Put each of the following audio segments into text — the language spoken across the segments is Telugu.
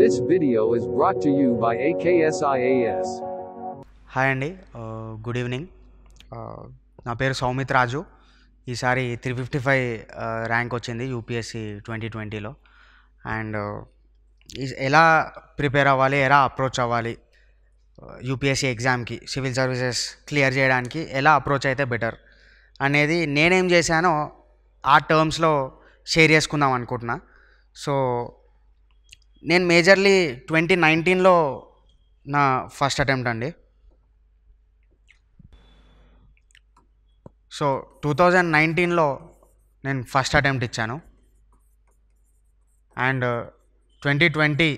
This video is brought to you by AKSIAS. Hi అండి, గుడ్ ఈవినింగ్. నా పేరు సౌమిత్ రాజు. ఈసారి 355 ర్యాంక్ వచ్చింది యూపీఎస్సి 2020లో. అండ్ ఎలా ప్రిపేర్ అవ్వాలి, ఎలా అప్రోచ్ అవ్వాలి యూపీఎస్సి ఎగ్జామ్కి, సివిల్ సర్వీసెస్ క్లియర్ చేయడానికి ఎలా అప్రోచ్ అయితే బెటర్ అనేది నేనేం చేశానో ఆ టర్మ్స్లో షేర్ చేసుకుందాం అనుకుంటున్నా. సో నేను మేజర్లీ 2019లో నా ఫస్ట్ అటెంప్ట్ అండి. సో 2019లో నేను ఫస్ట్ అటెంప్ట్ ఇచ్చాను. అండ్ 2020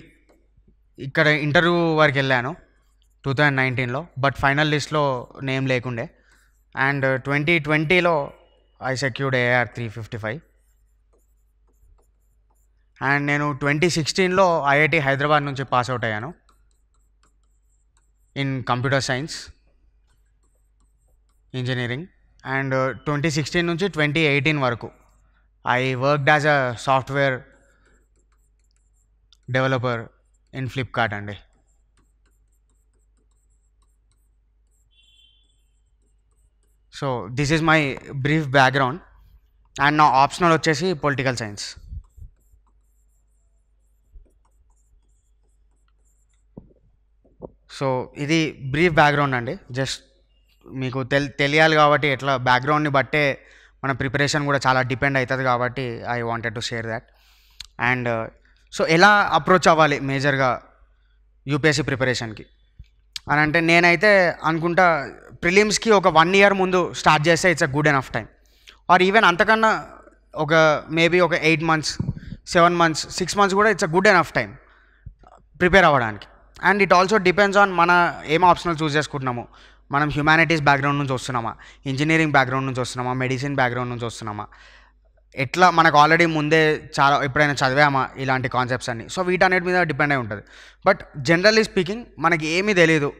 ఇక్కడ ఇంటర్వ్యూ వరకు వెళ్ళాను 2019లో, బట్ ఫైనల్ లిస్ట్లో నేమ్ లేకుండే. అండ్ 2020లో ఐ సెక్యూర్డ్ AR 355. అండ్ నేను 2016లో IIT హైదరాబాద్ నుంచి పాస్ అవుట్ అయ్యాను in computer science engineering. And 2016 నుంచి 2018 వరకు I worked as a software developer in Flipkart అండి. So this is my brief background. And నా ఆప్షనల్ వచ్చేసి పొలిటికల్ సైన్స్. సో ఇది బ్రీఫ్ బ్యాక్గ్రౌండ్ అండి. జస్ట్ మీకు తెలియాలి కాబట్టి, ఎట్లా బ్యాక్గ్రౌండ్ని బట్టే మన ప్రిపరేషన్ కూడా చాలా డిపెండ్ అవుతుంది కాబట్టి I wanted to share that. And so ఎలా అప్రోచ్ అవ్వాలి మేజర్గా యూపీఎస్సీ ప్రిపరేషన్కి అని అంటే, నేనైతే అనుకుంటా ప్రిలిమ్స్కి ఒక 1 year ముందు స్టార్ట్ చేస్తే it's a good enough time. Or even అంతకన్నా ఒక మేబీ ఒక 8 months 7 months 6 months కూడా it's a good enough time prepare అవ్వడానికి. And it also depends on మన ఏం ఆప్షనల్ చూస్ చేసుకుంటున్నాము. మనం హ్యుమానిటీస్ బ్యాక్గ్రౌండ్ నుంచి వస్తున్నామా, ఇంజనీరింగ్ బ్యాక్గ్రౌండ్ నుంచి వస్తున్నామా, మెడిసిన్ బ్యాక్గ్రౌండ్ నుంచి వస్తున్నామా, ఎట్లా మనకు ఆల్రెడీ ముందే చాలా ఎప్పుడైనా చదివామా ఇలాంటి కాన్సెప్ట్స్ అన్ని. సో వీటన్నిటి మీద డిపెండ్ అయి ఉంటుంది. బట్ జనరల్లీ స్పీకింగ్ మనకి ఏమీ తెలియదు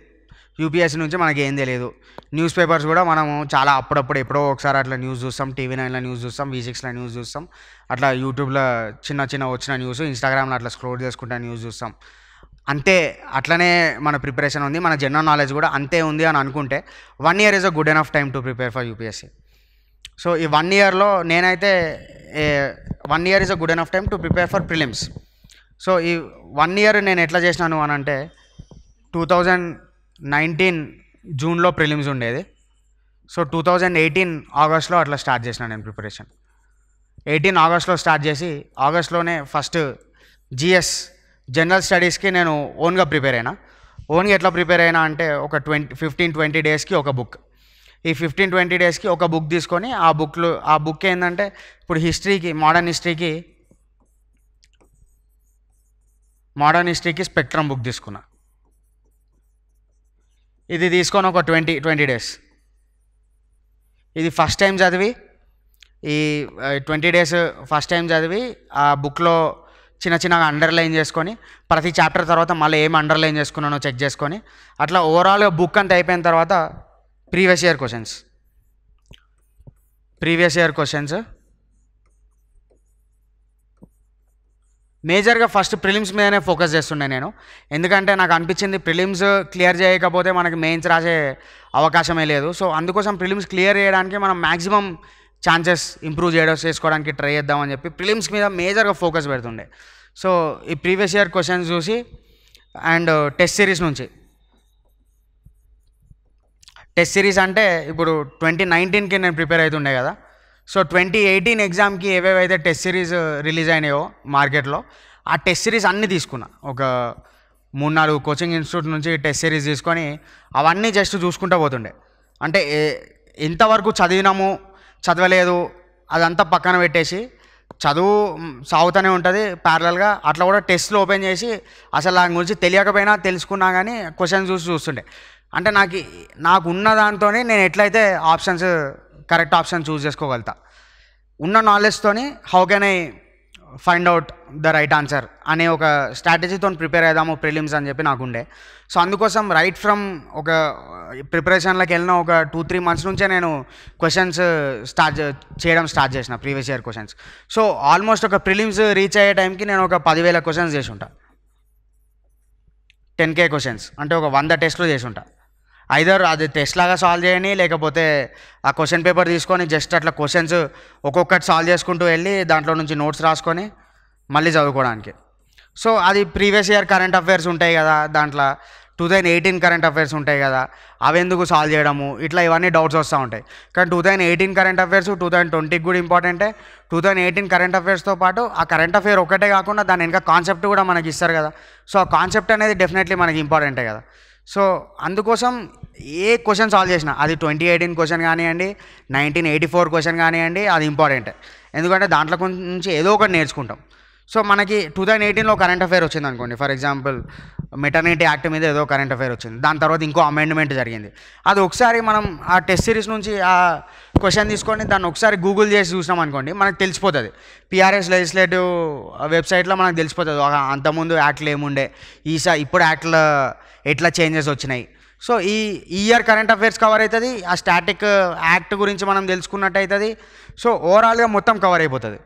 యూపీఎస్సీ నుంచి, మనకి ఏం తెలియదు. న్యూస్ పేపర్స్ కూడా మనము చాలా అప్పుడప్పుడు ఎప్పుడో ఒకసారి అట్లా న్యూస్ చూస్తాం, టీవీ9లో న్యూస్ చూస్తాం, V6లో న్యూస్ చూస్తాం, అట్లా యూట్యూబ్లో చిన్న వచ్చిన న్యూస్, ఇన్స్టాగ్రామ్లో అట్లా స్క్రోల్ చేసుకుంటే న్యూస్ చూస్తాం. అంతే, అట్లనే మన ప్రిపరేషన్ ఉంది, మన జనరల్ నాలెడ్జ్ కూడా అంతే ఉంది అని అనుకుంటే 1 year is a good enough time to prepare for UPSC. So ఈ 1 yearలో నేనైతే 1 year is a good enough time to prepare for prelims. So ఈ 1 year నేను ఎట్లా చేసినాను అని అంటే, 2019 జూన్లో ప్రిలిమ్స్ ఉండేది. సో 2018 ఆగస్ట్లో అట్లా స్టార్ట్ చేసినాను నేను ప్రిపరేషన్. 18 ఆగస్ట్లో స్టార్ట్ చేసి ఆగస్ట్లోనే ఫస్ట్ జిఎస్ జనరల్ స్టడీస్కి నేను ఓన్గా ప్రిపేర్ అయినా. ఓన్గా ఎట్లా ప్రిపేర్ అయినా అంటే, ఒక 15-20 డేస్కి ఒక బుక్. ఈ 15-20 డేస్కి ఒక బుక్ తీసుకొని ఆ బుక్ ఏంటంటే, ఇప్పుడు మోడర్న్ హిస్టరీకి స్పెక్ట్రమ్ బుక్ తీసుకున్నా. ఇది తీసుకొని ఒక 20 డేస్ ఇది ఫస్ట్ టైం చదివి, ఈ 20 days ఫస్ట్ టైం చదివి ఆ బుక్లో చిన్నగా అండర్లైన్ చేసుకొని, ప్రతి చాప్టర్ తర్వాత మళ్ళీ ఏం అండర్లైన్ చేసుకున్నానో చెక్ చేసుకొని, అట్లా ఓవరాల్గా బుక్ అంతా అయిపోయిన తర్వాత ప్రీవియస్ ఇయర్ క్వశ్చన్స్ మేజర్గా ఫస్ట్ ప్రిలిమ్స్ మీదనే ఫోకస్ చేస్తుండే నేను. ఎందుకంటే నాకు అనిపించింది ప్రిలిమ్స్ క్లియర్ చేయకపోతే మనకి మెయిన్స్ రాసే అవకాశమే లేదు. సో అందుకోసం ప్రిలిమ్స్ క్లియర్ చేయడానికి మనం మ్యాక్సిమం ఛాన్సెస్ ఇంప్రూవ్ చేసుకోవడానికి ట్రై చేద్దామని చెప్పి ప్రిలిమ్స్ మీద మేజర్గా ఫోకస్ పెడుతుండే. సో ఈ ప్రీవియస్ ఇయర్ క్వశ్చన్స్ చూసి, అండ్ టెస్ట్ సిరీస్ నుంచి, టెస్ట్ సిరీస్ అంటే ఇప్పుడు 2019కి నేను ప్రిపేర్ అవుతుండే కదా. సో 2018 ఎగ్జామ్కి ఏవేవైతే టెస్ట్ సిరీస్ రిలీజ్ అయినాయో మార్కెట్లో, ఆ టెస్ట్ సిరీస్ అన్నీ తీసుకున్నా. ఒక 3-4 కోచింగ్ ఇన్స్టిట్యూట్ నుంచి టెస్ట్ సిరీస్ తీసుకొని అవన్నీ జస్ట్ చూసుకుంటూ పోతుండే. అంటే ఎంతవరకు చదవలేదు అదంతా పక్కన పెట్టేసి, చదువు సాగుతూనే ఉంటుంది ప్యారలల్గా. అట్లా కూడా టెస్ట్లు ఓపెన్ చేసి అసలు దాని గురించి తెలియకపోయినా తెలుసుకున్నా కానీ క్వశ్చన్స్ చూస్తుండే. అంటే నాకు ఉన్న దాంతోనే నేను ఎట్లయితే కరెక్ట్ ఆప్షన్ చూస్ చేసుకోగలుగుతా, ఉన్న నాలెడ్జ్తోని how can I find out the right answer అనే ఒక స్ట్రాటజీతో ప్రిపేర్ అవుదాము ప్రిలిమ్స్ అని చెప్పి నాకుండే. సో అందుకోసం రైట్ ఫ్రమ్ ఒక ప్రిపరేషన్లోకి వెళ్ళిన ఒక 2-3 months నుంచే నేను క్వశ్చన్స్ స్టార్ట్ చేసిన previous year questions. So almost ఒక ప్రిలిమ్స్ రీచ్ అయ్యే టైంకి నేను ఒక 10,000 క్వశ్చన్స్ చేసి ఉంటాను. 10K క్వశ్చన్స్ అంటే ఒక 100 టెస్టులు చేసి ఉంటా. ఐదర్ అది టెస్ట్ లాగా సాల్వ్ చేయని, లేకపోతే ఆ క్వశ్చన్ పేపర్ తీసుకొని జస్ట్ అట్లా క్వశ్చన్స్ ఒక్కొక్కటి సాల్వ్ చేసుకుంటూ వెళ్ళి దాంట్లో నుంచి నోట్స్ రాసుకొని మళ్ళీ చదువుకోవడానికి. సో అది ప్రీవియస్ ఇయర్ కరెంట్ అఫైర్స్ ఉంటాయి కదా, దాంట్లో 2018 కరెంట్ అఫైర్స్ ఉంటాయి కదా, అవి ఎందుకు సాల్వ్ చేయడము, ఇట్లా ఇవన్నీ డౌట్స్ వస్తూ ఉంటాయి. కానీ 2018 కరెంట్ అఫైర్స్ 2020కి కూడా ఇంపార్టెంటే. 2018 కరెంట్ అఫైర్స్తో పాటు ఆ కరెంట్ అఫైర్ ఒకటే కాకుండా దాని వెనక కాన్సెప్ట్ కూడా మనకి ఇస్తారు కదా. సో ఆ కాన్సెప్ట్ అనేది డెఫినెట్లీ మనకి ఇంపార్టెంటే కదా. సో అందుకోసం ఏ క్వశ్చన్ సాల్వ్ చేసినా అది 2018 క్వశ్చన్ కానివ్వండి, 1984 క్వశ్చన్ కానివ్వండి, అది ఇంపార్టెంటే. ఎందుకంటే దాంట్లో నుంచి ఏదో ఒకటి నేర్చుకుంటాం. సో మనకి 2018లో కరెంట్ అఫైర్ వచ్చింది అనుకోండి, ఫర్ ఎగ్జాంపుల్ మెటర్నిటీ యాక్ట్ మీద ఏదో కరెంట్ అఫైర్ వచ్చింది, దాని తర్వాత ఇంకో అమెండ్మెంట్ జరిగింది. అది ఒకసారి మనం ఆ టెస్ట్ సిరీస్ నుంచి ఆ క్వశ్చన్ తీసుకొని దాన్ని ఒకసారి గూగుల్ చేసి చూసినాం అనుకోండి, మనకు తెలిసిపోతుంది. పిఆర్ఎస్ లెజిస్లేటివ్ వెబ్సైట్లో మనకు తెలిసిపోతుంది అంతకుముందు యాక్ట్లు ఏముండే, ఇప్పుడు యాక్ట్లో ఎట్లా చేంజెస్ వచ్చినాయి. సో ఈ ఇయర్ కరెంట్ అఫైర్స్ కవర్ అవుతుంది, ఆ స్టాటిక్ యాక్ట్ గురించి మనం తెలుసుకున్నట్టు అవుతుంది. సో ఓవరాల్గా మొత్తం కవర్ అయిపోతుంది.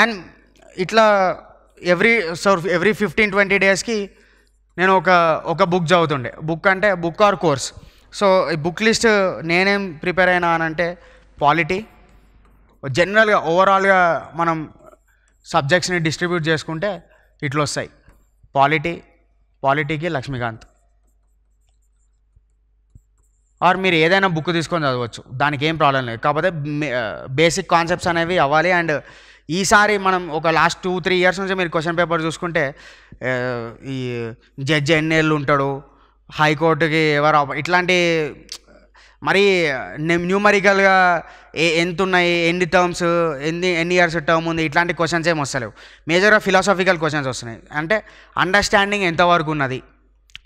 అండ్ ఇట్లా ఎవ్రీ 15-20 డేస్కి నేను ఒక బుక్ చదువుతుండే. బుక్ అంటే బుక్ ఆర్ కోర్స్. సో ఈ బుక్ లిస్ట్ నేనేం ప్రిపేర్ అయినా అని అంటే పాలిటీ, జనరల్గా ఓవరాల్గా మనం సబ్జెక్ట్స్ని డిస్ట్రిబ్యూట్ చేసుకుంటే ఇట్లా వస్తాయి. పాలిటీకి లక్ష్మీకాంత్. ఆర్ మీరు ఏదైనా బుక్ తీసుకొని చదవచ్చు, దానికి ఏం ప్రాబ్లం లేదు. కాకపోతే బేసిక్ కాన్సెప్ట్స్ అనేవి అవ్వాలి. అండ్ ఈసారి మనం ఒక లాస్ట్ 2-3 ఇయర్స్ నుంచి మీరు క్వశ్చన్ పేపర్ చూసుకుంటే ఈ జడ్జి ఎన్నేళ్ళు ఉంటాడు, హైకోర్టుకి ఎవరు, ఇట్లాంటి మరీ న్యూమరికల్గా ఎంత ఉన్నాయి, ఎన్ని టర్మ్స్, ఎన్ని ఇయర్స్ టర్మ్ ఉంది, ఇట్లాంటి క్వశ్చన్స్ ఏమి వస్తలేవు. మేజర్గా ఫిలాసఫికల్ క్వశ్చన్స్ వస్తున్నాయి. అంటే అండర్స్టాండింగ్ ఎంతవరకు ఉన్నది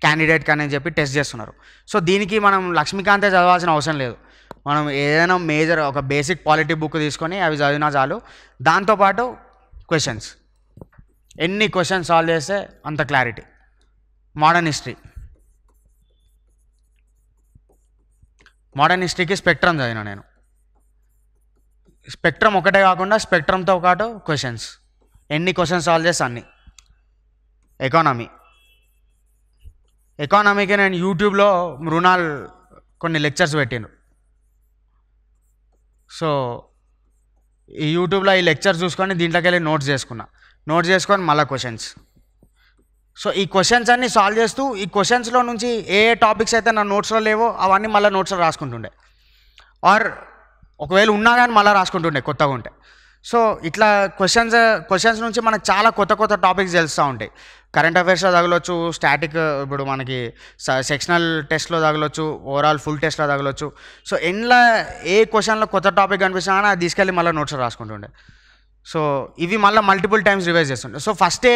క్యాండిడేట్కి అని చెప్పి టెస్ట్ చేస్తున్నారు. సో దీనికి మనం లక్ష్మీకాంతే చదవాల్సిన అవసరం లేదు. మనం ఏదైనా మేజర్ ఒక బేసిక్ పాలిటీ బుక్ తీసుకొని అవి చదివినా చాలు. దాంతోపాటు క్వశ్చన్స్, ఎన్ని క్వశ్చన్స్ సాల్వ్ చేస్తే అంత క్లారిటీ. మోడర్న్ హిస్టరీకి స్పెక్ట్రమ్ చదివినా నేను. స్పెక్ట్రమ్ ఒకటే కాకుండా స్పెక్ట్రమ్తో పాటు క్వశ్చన్స్, ఎన్ని క్వశ్చన్స్ సాల్వ్ చేస్తే అన్ని. ఎకానమీకి నేను యూట్యూబ్లో మృణాల్ కొన్ని లెక్చర్స్ పెట్టాను. సో ఈ యూట్యూబ్లో ఈ లెక్చర్స్ చూసుకొని దీంట్లోకి వెళ్ళి నోట్స్ చేసుకొని మళ్ళీ క్వశ్చన్స్. సో ఈ క్వశ్చన్స్ అన్నీ సాల్వ్ చేస్తూ ఈ క్వశ్చన్స్లో నుంచి ఏ టాపిక్స్ అయితే నా నోట్స్లో లేవో అవన్నీ మళ్ళీ నోట్స్లో రాసుకుంటుండే, ఆర్ ఒకవేళ ఉన్నా కానీ మళ్ళీ రాసుకుంటుండే కొత్తగా ఉంటే. సో ఇట్లా క్వశ్చన్స్ నుంచి మనకు చాలా కొత్త టాపిక్స్ తెలుస్తూ ఉంటాయి. కరెంట్ అఫైర్స్లో తగలొచ్చు, స్టాటిక్ ఇప్పుడు మనకి సెక్షనల్ టెస్ట్లో తగలొచ్చు, ఓవరాల్ ఫుల్ టెస్ట్లో తగలొచ్చు. సో ఏ క్వశ్చన్లో కొత్త టాపిక్ కనిపిస్తున్నా కానీ అది తీసుకెళ్ళి మళ్ళీ నోట్స్లో రాసుకుంటుండే. సో ఇవి మళ్ళీ మల్టిపుల్ టైమ్స్ రివైజ్ చేస్తుండే. సో ఫస్టే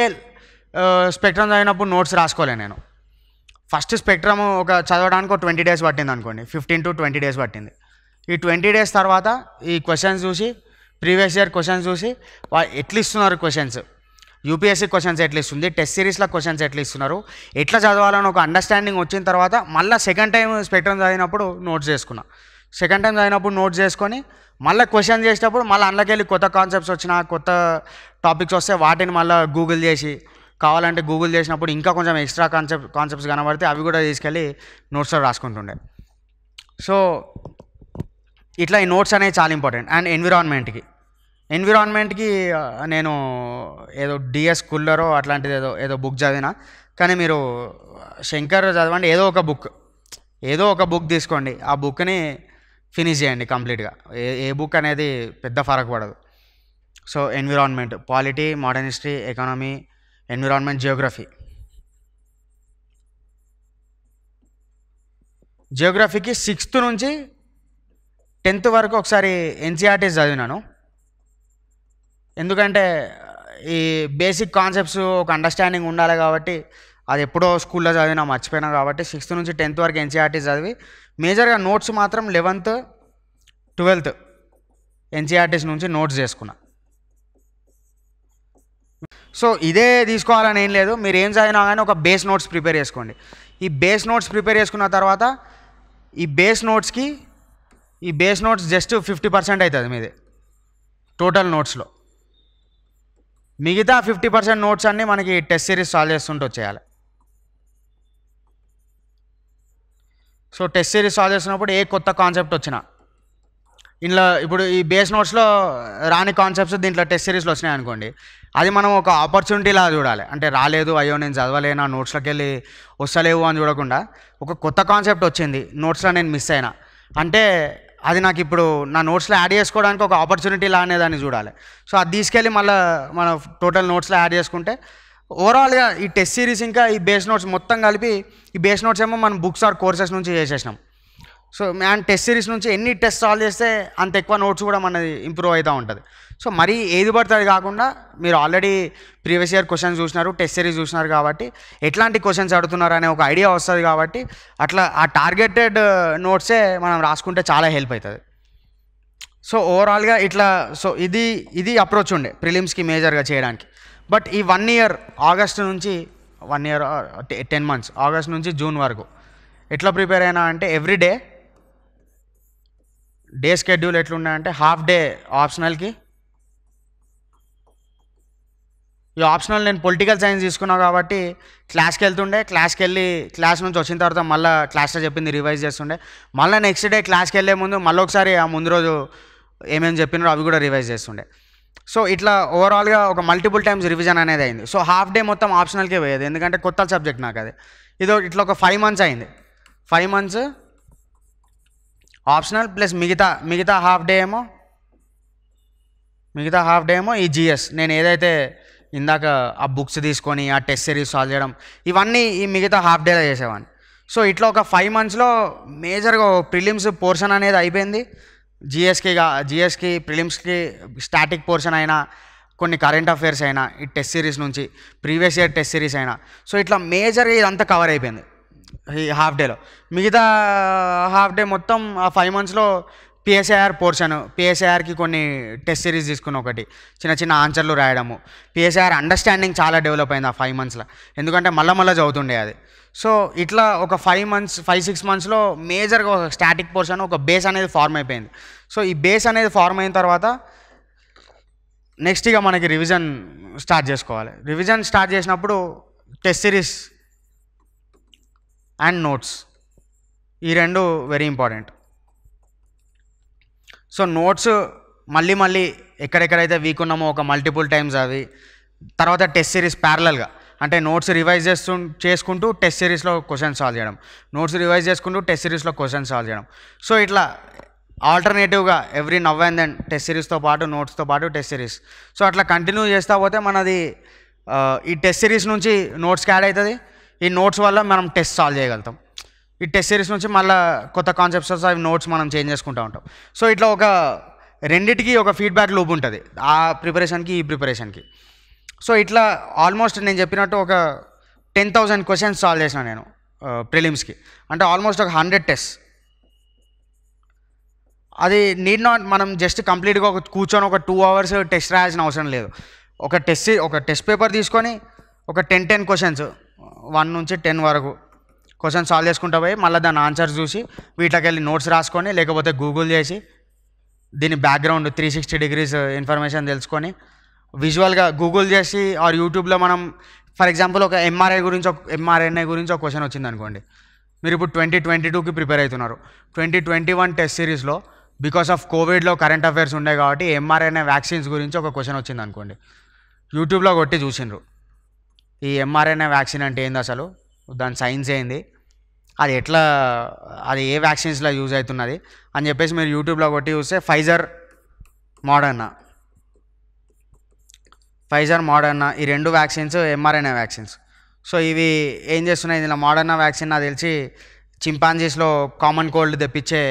స్పెక్ట్రమ్ చదివినప్పుడు నోట్స్ రాసుకోలే నేను. ఫస్ట్ స్పెక్ట్రమ్ చదవడానికి 20 డేస్ పట్టింది అనుకోండి, 15 to 20 డేస్ పట్టింది. ఈ 20 డేస్ తర్వాత ఈ క్వశ్చన్స్ చూసి, ప్రీవియస్ ఇయర్ క్వశ్చన్స్ చూసి ఎట్లా ఇస్తున్నారు క్వశ్చన్స్, యూపీఎస్సీ క్వశ్చన్స్ ఎట్లా ఇస్తుంది, టెస్ట్ సిరీస్లో క్వశ్చన్స్ ఎట్లా ఇస్తున్నారు, ఎట్లా చదవాలని ఒక అండర్స్టాండింగ్ వచ్చిన తర్వాత మళ్ళీ సెకండ్ టైం స్పెక్ట్రమ్ చదివినప్పుడు నోట్స్ చేసుకున్నా. సెకండ్ టైం చదివినప్పుడు నోట్స్ చేసుకొని మళ్ళీ క్వశ్చన్ చేసేటప్పుడు మళ్ళీ అందులోకి వెళ్ళి కొత్త కాన్సెప్ట్స్ వచ్చినా, కొత్త టాపిక్స్ వస్తే వాటిని మళ్ళీ గూగుల్ చేసి, కావాలంటే గూగుల్ చేసినప్పుడు ఇంకా కొంచెం ఎక్స్ట్రా కాన్సెప్ట్స్ కనబడితే అవి కూడా తీసుకెళ్ళి నోట్స్లో రాసుకుంటుండే. సో ఇట్లా ఈ నోట్స్ అనేవి చాలా ఇంపార్టెంట్. అండ్ ఎన్విరాన్మెంట్కి నేను ఏదో డిఎస్ కుల్లరో అట్లాంటిది ఏదో బుక్ చదివినా. కానీ మీరు శంకర్ చదవండి, ఏదో ఒక బుక్ తీసుకోండి, ఆ బుక్ని ఫినిష్ చేయండి కంప్లీట్గా. ఏ బుక్ అనేది పెద్ద ఫరక్ పడదు. So environment, polity, modern history, economy, environment, జియోగ్రఫీకి 6th నుంచి 10th వరకు ఒకసారి ఎన్సీఆర్టీస్ చదివినాను. ఎందుకంటే ఈ బేసిక్ కాన్సెప్ట్స్ ఒక అండర్స్టాండింగ్ ఉండాలి కాబట్టి, అది ఎప్పుడో స్కూల్లో చదివినా మర్చిపోయినా కాబట్టి 6th నుంచి 10th వరకు ఎన్సీఆర్టీస్ చదివి మేజర్గా నోట్స్ మాత్రం 11th, 12th ఎన్సీఆర్టీస్ నుంచి నోట్స్ చేసుకున్నా. సో ఇదే తీసుకోవాలని ఏం లేదు, మీరు ఏం చదివినా కానీ ఒక బేస్ నోట్స్ ప్రిపేర్ చేసుకోండి. ఈ బేస్ నోట్స్ ప్రిపేర్ చేసుకున్న తర్వాత ఈ బేస్ నోట్స్ జస్ట్ 50% అవుతుంది మీది టోటల్ నోట్స్లో. మిగతా 50% నోట్స్ అన్నీ మనకి టెస్ట్ సిరీస్ సాల్వ్ చేస్తుంటూ వచ్చేయాలి. సో టెస్ట్ సిరీస్ సాల్వ్ చేస్తున్నప్పుడు ఏ కొత్త కాన్సెప్ట్ వచ్చినా ఇందులో ఇప్పుడు ఈ బేస్ నోట్స్లో రాని కాన్సెప్ట్స్ దీంట్లో టెస్ట్ సిరీస్లో వచ్చినాయి అనుకోండి, అది మనం ఒక ఆపర్చునిటీలా చూడాలి. అంటే రాలేదు, అయ్యో నేను చదవలేనా, నోట్స్లోకి వెళ్ళి వస్తలేవు అని చూడకుండా ఒక కొత్త కాన్సెప్ట్ వచ్చింది నోట్స్లో నేను మిస్ అయినా అంటే అది నాకు ఇప్పుడు నా నోట్స్లో యాడ్ చేసుకోవడానికి ఒక ఆపర్చునిటీ లా అనేదాన్ని చూడాలి. సో అది తీసుకెళ్ళి మళ్ళీ మన టోటల్ నోట్స్లో యాడ్ చేసుకుంటే ఓవరాల్గా ఈ టెస్ట్ సిరీస్ ఇంకా ఈ బేస్ నోట్స్ మొత్తం కలిపి, ఈ బేస్ నోట్స్ ఏమో మనం బుక్స్ ఆర్ కోర్సెస్ నుంచి చేసేసినాం. సో అండ్ టెస్ట్ సిరీస్ నుంచి ఎన్ని టెస్ట్ సాల్వ్ చేస్తే అంత ఎక్కువ నోట్స్ కూడా మనది ఇంప్రూవ్ అవుతూ ఉంటుంది. సో మరీ ఏది పడుతుంది కాకుండా మీరు ఆల్రెడీ ప్రీవియస్ ఇయర్ క్వశ్చన్స్ చూసినారు, టెస్ట్ సిరీస్ చూసినారు కాబట్టి ఎట్లాంటి క్వశ్చన్స్ అడుగుతున్నారు అనే ఒక ఐడియా వస్తుంది. కాబట్టి అట్లా ఆ టార్గెటెడ్ నోట్సే మనం రాసుకుంటే చాలా హెల్ప్ అవుతుంది. సో ఓవరాల్గా ఇట్లా సో ఇది అప్రోచ్ ఉండే ప్రిలిమ్స్కి మేజర్గా చేయడానికి. బట్ ఈ 1 ఇయర్ ఆగస్ట్ నుంచి 1 ఇయర్ 10 months ఆగస్ట్ నుంచి జూన్ వరకు ఎట్లా ప్రిపేర్ అయినా అంటే ఎవ్రీ డే షెడ్యూల్ ఎట్లున్నాయంటే హాఫ్ డే ఆప్షనల్కి. ఈ ఆప్షనల్ నేను పొలిటికల్ సైన్స్ తీసుకున్నాను కాబట్టి క్లాస్కి వెళ్తుండే, క్లాస్కి వెళ్ళి క్లాస్ నుంచి వచ్చిన తర్వాత మళ్ళీ క్లాస్లో చెప్పింది రివైజ్ చేస్తుండే, మళ్ళీ నెక్స్ట్ డే క్లాస్కి వెళ్ళే ముందు మళ్ళీ ఒకసారి ఆ ముందు రోజు ఏమేమి చెప్పినారో అవి కూడా రివైజ్ చేస్తుండే. సో ఇట్లా ఓవరాల్గా ఒక మల్టిపుల్ టైమ్స్ రివిజన్ అనేది అయింది. సో హాఫ్ డే మొత్తం ఆప్షనల్కే పోయేది, ఎందుకంటే కొత్త సబ్జెక్ట్ నాకు అది. ఇట్లా ఒక 5 months అయింది. 5 months ఆప్షనల్ ప్లస్ మిగతా హాఫ్ డే ఏమో ఈ జిఎస్ నేను ఏదైతే ఇందాక ఆ బుక్స్ తీసుకొని ఆ టెస్ట్ సిరీస్ సాల్వ్ చేయడం ఇవన్నీ ఈ మిగతా హాఫ్ డేలో చేసేవాడిని. సో ఇట్లా ఒక 5 monthsలో మేజర్గా ప్రిలిమ్స్ పోర్షన్ అనేది అయిపోయింది. జిఎస్కి ప్రిలిమ్స్కి స్టాటిక్ పోర్షన్ అయినా, కొన్ని కరెంట్ అఫైర్స్ అయినా, ఈ టెస్ట్ సిరీస్ నుంచి ప్రీవియస్ ఇయర్ టెస్ట్ సిరీస్ అయినా, సో ఇట్లా మేజర్గా ఇదంతా కవర్ అయిపోయింది ఈ హాఫ్ డేలో. మిగతా హాఫ్ డే మొత్తం ఆ 5 monthsలో పిఎస్ఐఆర్ పోర్షన్, పిఎస్ఐఆర్కి కొన్ని టెస్ట్ సిరీస్ తీసుకుని ఒకటి చిన్న ఆన్సర్లు రాయడము, పిఎస్ఐఆర్ అండర్స్టాండింగ్ చాలా డెవలప్ అయింది ఆ 5 monthsలో, ఎందుకంటే మళ్ళీ చదువుతుండే అది. సో ఇట్లా ఒక 5-6 monthsలో మేజర్గా ఒక స్టాటిక్ పోర్షన్, ఒక బేస్ అనేది ఫార్మ్ అయిపోయింది. సో ఈ బేస్ అనేది ఫార్మ్ అయిన తర్వాత నెక్స్ట్ ఇక మనకి రివిజన్ స్టార్ట్ చేసుకోవాలి. రివిజన్ స్టార్ట్ చేసినప్పుడు టెస్ట్ సిరీస్ అండ్ నోట్స్ ఈ రెండు వెరీ ఇంపార్టెంట్. సో నోట్స్ మళ్ళీ ఎక్కడెక్కడైతే వీక్ ఉన్నామో ఒక మల్టిపుల్ టైమ్స్ అవి, తర్వాత టెస్ట్ సిరీస్ ప్యారలల్గా, అంటే నోట్స్ రివైజ్ చేసుకుంటూ టెస్ట్ సిరీస్లో క్వశ్చన్స్ సాల్వ్ చేయడం, నోట్స్ రివైజ్ చేసుకుంటూ టెస్ట్ సిరీస్లో క్వశ్చన్స్ సాల్వ్ చేయడం. సో ఇట్లా ఆల్టర్నేటివ్గా every now and then test సిరీస్తో పాటు నోట్స్తో పాటు టెస్ట్ సిరీస్. సో అట్లా కంటిన్యూ చేస్తూ పోతే మనది ఈ టెస్ట్ సిరీస్ నుంచి నోట్స్కి యాడ్ అవుతుంది. ఈ నోట్స్ వల్ల మనం టెస్ట్ సాల్వ్ చేయగలుగుతాం. ఈ టెస్ట్ సిరీస్ నుంచి మళ్ళీ కొత్త కాన్సెప్ట్స్ అవి నోట్స్ మనం చేంజ్ చేసుకుంటూ ఉంటాం. సో ఇట్లా ఒక రెండిటికి ఒక ఫీడ్బ్యాక్ లూప్ ఉంటుంది, ఆ ప్రిపరేషన్కి ఈ ప్రిపరేషన్కి. సో ఇట్లా ఆల్మోస్ట్ నేను చెప్పినట్టు ఒక 10,000 క్వశ్చన్స్ సాల్వ్ చేసిన నేను ప్రిలిమ్స్కి, అంటే ఆల్మోస్ట్ ఒక 100 tests. అది నీడ్ నాట్ మనం జస్ట్ కంప్లీట్గా కూర్చొని ఒక 2 hours టెస్ట్ రాయాల్సిన అవసరం లేదు. ఒక టెస్ట్ పేపర్ తీసుకొని ఒక 10 questions 1 నుంచి 10 వరకు క్వశ్చన్స్ సాల్వ్ చేసుకుంటూ పోయి మళ్ళీ దాని ఆన్సర్స్ చూసి వీటికి వెళ్ళి నోట్స్ రాసుకొని, లేకపోతే గూగుల్ చేసి దీని బ్యాక్గ్రౌండ్ 360 degrees ఇన్ఫర్మేషన్ తెలుసుకొని విజువల్గా గూగుల్ చేసి ఆర్ యూట్యూబ్లో మనం ఫర్ ఎగ్జాంపుల్ ఒక ఎంఆర్ఎన్ఏ గురించి ఒక క్వశ్చన్ వచ్చింది అనుకోండి. మీరు ఇప్పుడు 2022కి ప్రిపేర్ అవుతున్నారు. 2021 టెస్ట్ సిరీస్లో బికాస్ ఆఫ్ కోవిడ్లో కరెంట్ అఫైర్స్ ఉండే కాబట్టి ఎంఆర్ఎన్ఏ వ్యాక్సిన్స్ గురించి ఒక క్వశ్చన్ వచ్చింది అనుకోండి. యూట్యూబ్లో కొట్టి చూసిండ్రు ఈ ఎంఆర్ఎన్ఏ వ్యాక్సిన్ అంటే ఏంది, అసలు దాని సైన్స్ ఏంది, అది ఏ వ్యాక్సిన్స్లో యూజ్ అవుతున్నది అని చెప్పేసి మీరు యూట్యూబ్లో కొట్టి చూస్తే ఫైజర్ మోడర్నా ఈ 2 వ్యాక్సిన్స్ ఎంఆర్ఎన్ఏ వ్యాక్సిన్స్. సో ఇవి ఏం చేస్తున్నాయి, ఇందులో మోడర్నా వ్యాక్సిన్ నాకు తెలిసి చింపాంజీస్లో కామన్ కోల్డ్ తెప్పించే